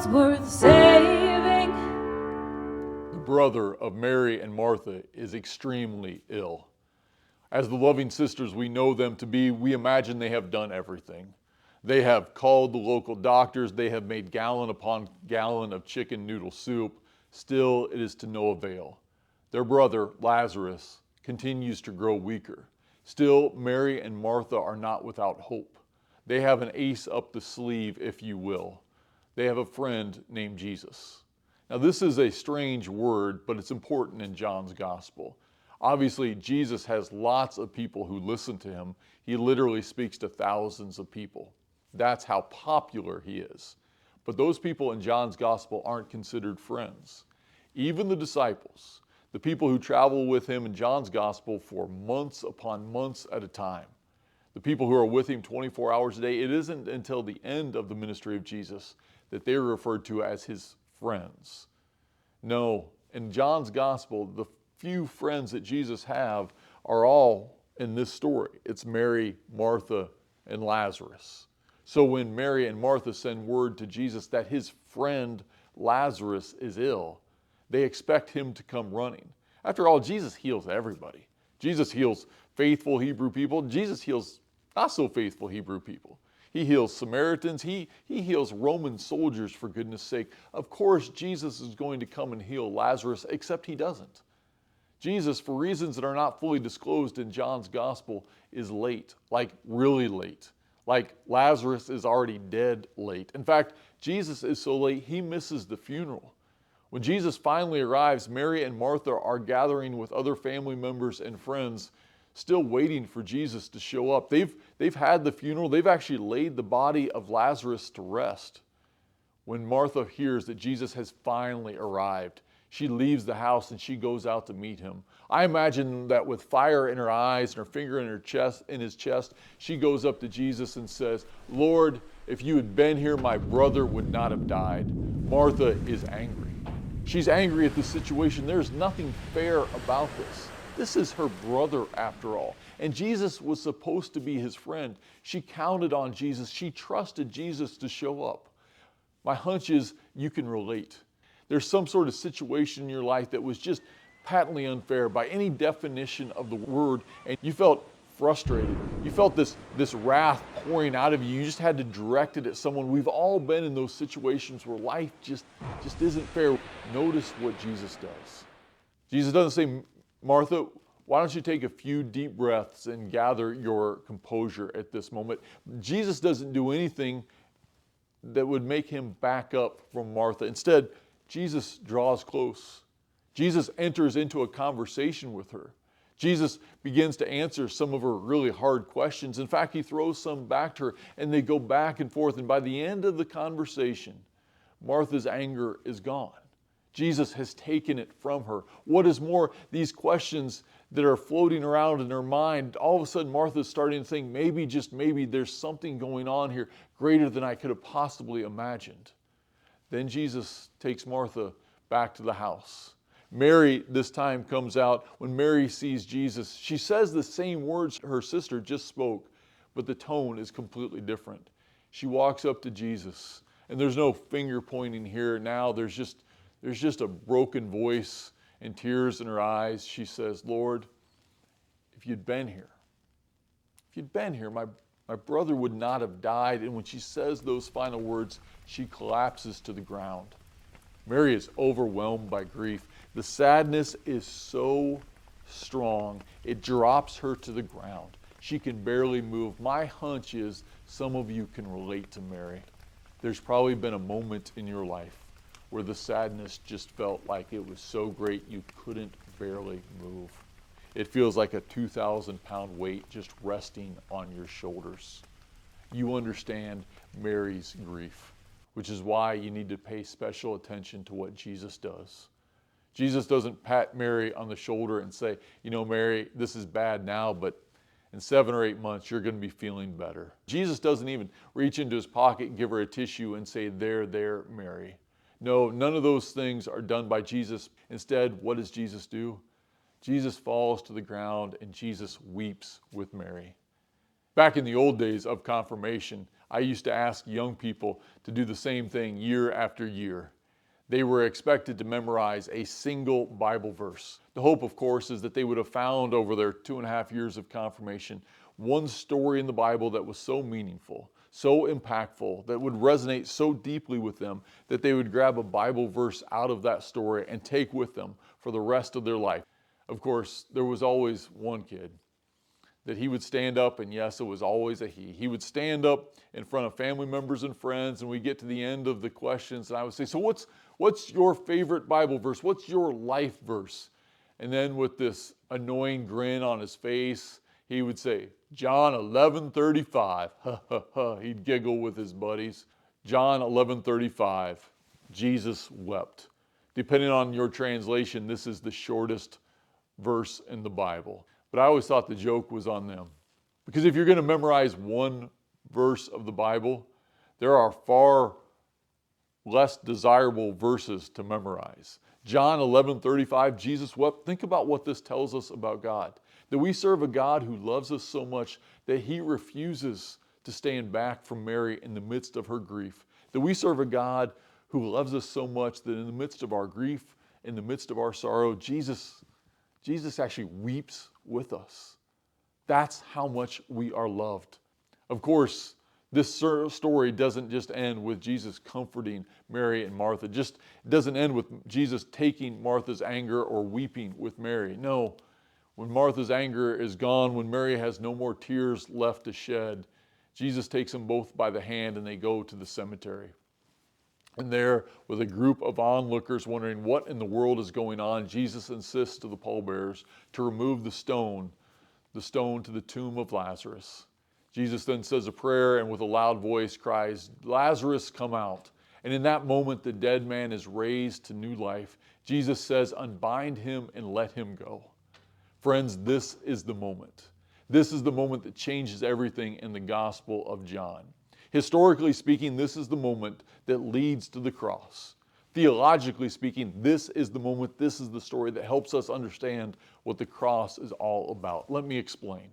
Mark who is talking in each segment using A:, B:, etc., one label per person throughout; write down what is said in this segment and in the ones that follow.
A: was worth saving.
B: The brother of Mary and Martha is extremely ill. As the loving sisters we know them to be, we imagine they have done everything. They have called the local doctors, they have made gallon upon gallon of chicken noodle soup. Still, it is to no avail. Their brother, Lazarus, continues to grow weaker. Still, Mary and Martha are not without hope. They have an ace up the sleeve, if you will. They have a friend named Jesus. Now, this is a strange word, but it's important in John's gospel. Obviously, Jesus has lots of people who listen to him. He literally speaks to thousands of people. That's how popular he is. But those people in John's gospel aren't considered friends. Even the disciples, the people who travel with him in John's gospel for months upon months at a time, the people who are with him 24 hours a day, it isn't until the end of the ministry of Jesus that they are referred to as his friends. No, in John's gospel, the few friends that Jesus have are all in this story. It's Mary, Martha, and Lazarus. So when Mary and Martha send word to Jesus that his friend Lazarus is ill, they expect him to come running. After all, Jesus heals everybody. Jesus heals faithful Hebrew people. Jesus heals not so faithful Hebrew people. He heals Samaritans. He heals Roman soldiers, for goodness sake. Of course, Jesus is going to come and heal Lazarus, except he doesn't. Jesus, for reasons that are not fully disclosed in John's gospel, is late, like really late. Like Lazarus is already dead late. In fact, Jesus is so late, he misses the funeral. When Jesus finally arrives, Mary and Martha are gathering with other family members and friends, still waiting for Jesus to show up. They've had the funeral. They've actually laid the body of Lazarus to rest. When Martha hears that Jesus has finally arrived, she leaves the house and she goes out to meet him. I imagine that with fire in her eyes and her finger in his chest, she goes up to Jesus and says, "Lord, if you had been here, my brother would not have died." Martha is angry. She's angry at the situation. There's nothing fair about this. This is her brother after all. And Jesus was supposed to be his friend. She counted on Jesus. She trusted Jesus to show up. My hunch is you can relate. There's some sort of situation in your life that was just patently unfair by any definition of the word, and you felt frustrated. You felt this wrath pouring out of you. You just had to direct it at someone. We've all been in those situations where life just isn't fair. Notice what Jesus does. Jesus doesn't say, "Martha, why don't you take a few deep breaths and gather your composure at this moment?" Jesus doesn't do anything that would make him back up from Martha. Instead, Jesus draws close. Jesus enters into a conversation with her. Jesus begins to answer some of her really hard questions. In fact, he throws some back to her, and they go back and forth. And by the end of the conversation, Martha's anger is gone. Jesus has taken it from her. What is more, these questions that are floating around in her mind, all of a sudden Martha's starting to think, maybe, just maybe, there's something going on here greater than I could have possibly imagined. Then Jesus takes Martha back to the house. Mary this time comes out. When Mary sees Jesus, she says the same words her sister just spoke, but the tone is completely different. She walks up to Jesus, and there's no finger pointing here now. There's just a broken voice and tears in her eyes. She says, "Lord, if you'd been here, my brother would not have died." And when she says those final words, she collapses to the ground. Mary is overwhelmed by grief. The sadness is so strong, it drops her to the ground. She can barely move. My hunch is some of you can relate to Mary. There's probably been a moment in your life where the sadness just felt like it was so great you couldn't barely move. It feels like a 2,000-pound weight just resting on your shoulders. You understand Mary's grief, which is why you need to pay special attention to what Jesus does. Jesus doesn't pat Mary on the shoulder and say, "Mary, this is bad now, but in 7 or 8 months, you're going to be feeling better." Jesus doesn't even reach into his pocket and give her a tissue and say, there, Mary." No, none of those things are done by Jesus. Instead, what does Jesus do? Jesus falls to the ground and Jesus weeps with Mary. Back in the old days of confirmation, I used to ask young people to do the same thing year after year. They were expected to memorize a single Bible verse. The hope, of course, is that they would have found over their 2.5 years of confirmation one story in the Bible that was so meaningful, so impactful, that would resonate so deeply with them that they would grab a Bible verse out of that story and take with them for the rest of their life. Of course, there was always one kid that he would stand up, and yes, it was always a he. He would stand up in front of family members and friends, and we get to the end of the questions, and I would say, so what's your favorite Bible verse? What's your life verse? And then with this annoying grin on his face, he would say, John 11:35. Ha ha ha. He'd giggle with his buddies. John 11:35. Jesus wept. Depending on your translation, this is the shortest verse in the Bible. But I always thought the joke was on them. Because if you're going to memorize one verse of the Bible, there are far less desirable verses to memorize. John 11:35, Jesus wept. Think about what this tells us about God. That we serve a God who loves us so much that he refuses to stand back from Mary in the midst of her grief. That we serve a God who loves us so much that in the midst of our grief, in the midst of our sorrow, Jesus actually weeps with us. That's how much we are loved. Of course, this story doesn't just end with Jesus comforting Mary and Martha. It doesn't end with Jesus taking Martha's anger or weeping with Mary. No, when Martha's anger is gone, when Mary has no more tears left to shed, Jesus takes them both by the hand and they go to the cemetery. And there, with a group of onlookers wondering what in the world is going on, Jesus insists to the pallbearers to remove the stone to the tomb of Lazarus. Jesus then says a prayer and with a loud voice cries, Lazarus, come out. And in that moment, the dead man is raised to new life. Jesus says, unbind him and let him go. Friends, this is the moment. This is the moment that changes everything in the Gospel of John. Historically speaking, this is the moment that leads to the cross. Theologically speaking, this is the moment, this is the story that helps us understand what the cross is all about. Let me explain.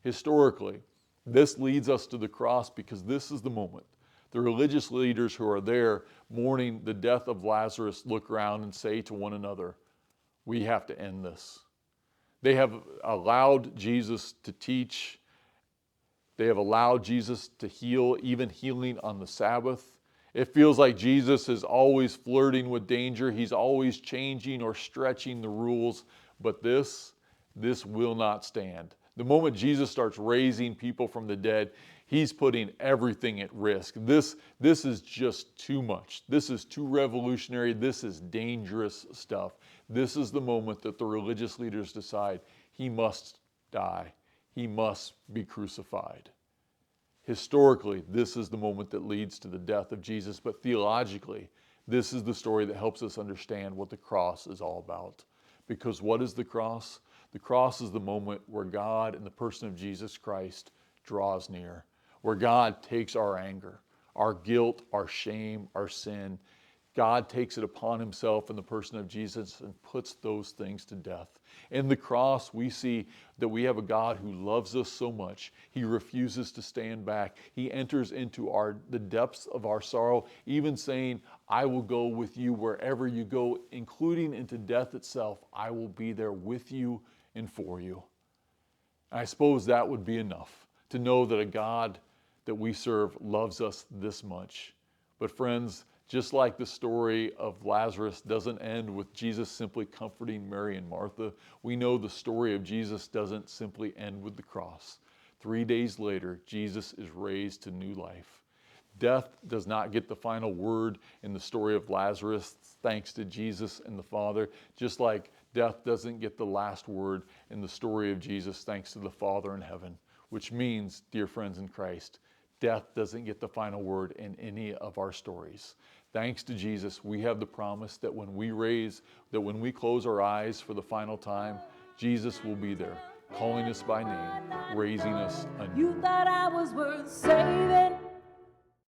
B: Historically, this leads us to the cross because this is the moment. The religious leaders who are there mourning the death of Lazarus look around and say to one another, we have to end this. They have allowed Jesus to teach. They have allowed Jesus to heal, even healing on the Sabbath. It feels like Jesus is always flirting with danger. He's always changing or stretching the rules. But this will not stand. The moment Jesus starts raising people from the dead, he's putting everything at risk. This is just too much. This is too revolutionary. This is dangerous stuff. This is the moment that the religious leaders decide he must die. He must be crucified. Historically, this is the moment that leads to the death of Jesus, but theologically, this is the story that helps us understand what the cross is all about. Because what is the cross? The cross is the moment where God, in the person of Jesus Christ, draws near, where God takes our anger, our guilt, our shame, our sin. God takes it upon himself in the person of Jesus and puts those things to death. In the cross, we see that we have a God who loves us so much. He refuses to stand back. He enters into the depths of our sorrow, even saying, I will go with you wherever you go, including into death itself. I will be there with you and for you. And I suppose that would be enough to know that a God that we serve loves us this much. But friends, just like the story of Lazarus doesn't end with Jesus simply comforting Mary and Martha, we know the story of Jesus doesn't simply end with the cross. 3 days later, Jesus is raised to new life. Death does not get the final word in the story of Lazarus, thanks to Jesus and the Father, just like death doesn't get the last word in the story of Jesus, thanks to the Father in heaven. Which means, dear friends in Christ, death doesn't get the final word in any of our stories. Thanks to Jesus, we have the promise that when we close our eyes for the final time, Jesus will be there, calling us by name, raising us anew.
A: You thought I was worth saving.